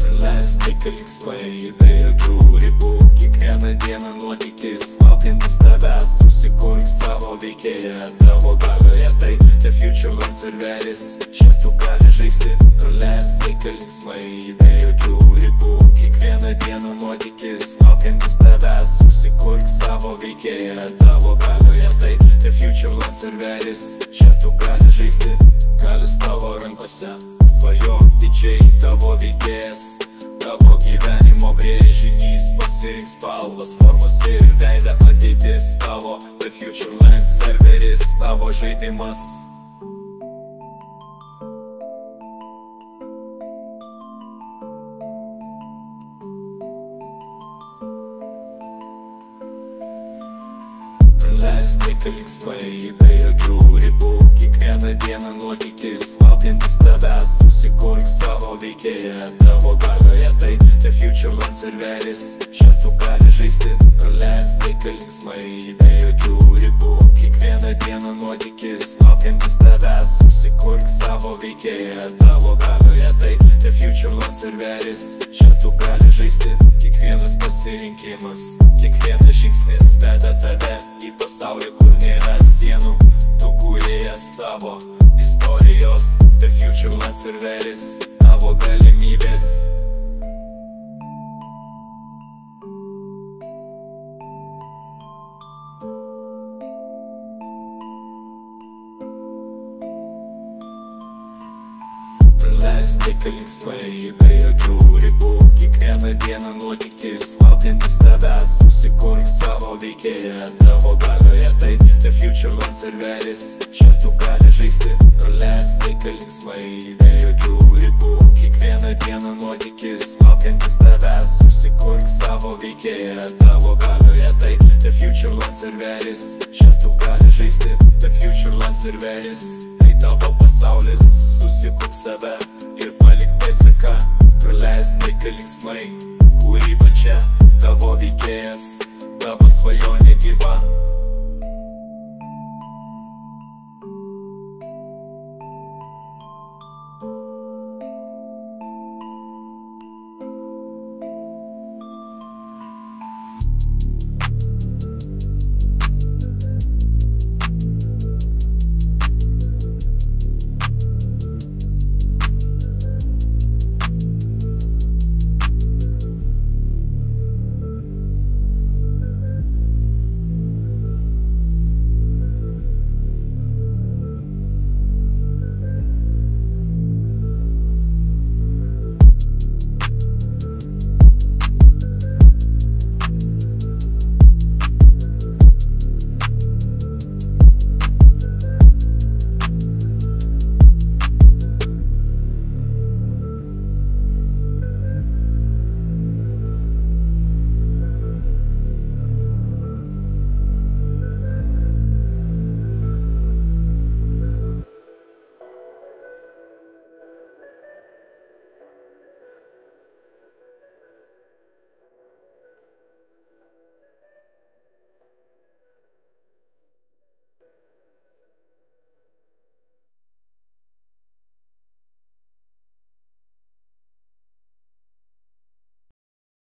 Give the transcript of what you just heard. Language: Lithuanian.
Praleisk laiką linksmai, be jokių ribų. Kiekvieną dieną nuotykis, laukiantis tavęs. Susikurk savo veikėją, tavo galioje tai The Future Lands ir Veris. Čia tu gali žaisti. Praleisk laiką linksmai, be jokių ribų. Kiekvieną dieną nuotykis, laukiantis tavęs. Susikurk savo veikėją, tavo galioje tai The Future Lands ir Veris. Čia tu gali žaisti. Galios tavo rankose, svajok didžiai, tavo veikėjas. Tavo gyvenimo brėžinys, pasirink spalvas, formos ir veidą. Ateitis tavo, The Future Lands serveris, tavo žaidimas. Praleisk laiką linksmai, be jokių ribų. Kiekvieną dieną nuotykis, laukiantis tavęs. Susikurk savo veikėją, tavo galioje tai The Future Lands ir Veris. Čia tu gali žaisti. Praleisk laiką linksmai, be jokių ribų. Kiekvieną dieną nuotykis, laukiantis tavęs. Susikurk savo veikėją, tavo galioje tai The Future Lands ir Veris. Čia tu gali žaisti. Kiekvienas pasirinkimas, kiekvienas žingsnis veda tave į pasaulį, kur nėra sienų. Tu kūrėjas savo istorijos, The Future Lands ir Veris, tavo galimybės. Praleisk laiką linksmai, be jokių ribų. Kiekvieną dieną nuotykis, laukiantis tavęs. Susikurk savo veikėją, tavo galioje tai The Future Lands ir Veris. Čia tu gali žaisti. Praleisk laiką linksmai, be jokių ribų. Kiekvieną dieną nuotykis, laukiantis tavęs. Susikurk savo veikėją, tavo galioje tai The Future Lands ir Veris. Čia tu gali žaisti. The Future Lands ir Veris, tai tavo pasaulis. Susikurk save ir palik pėdsaką. Praleisk laiką linksmai, kūryba čia, tavo veikėjas, tavo svajonė gyva.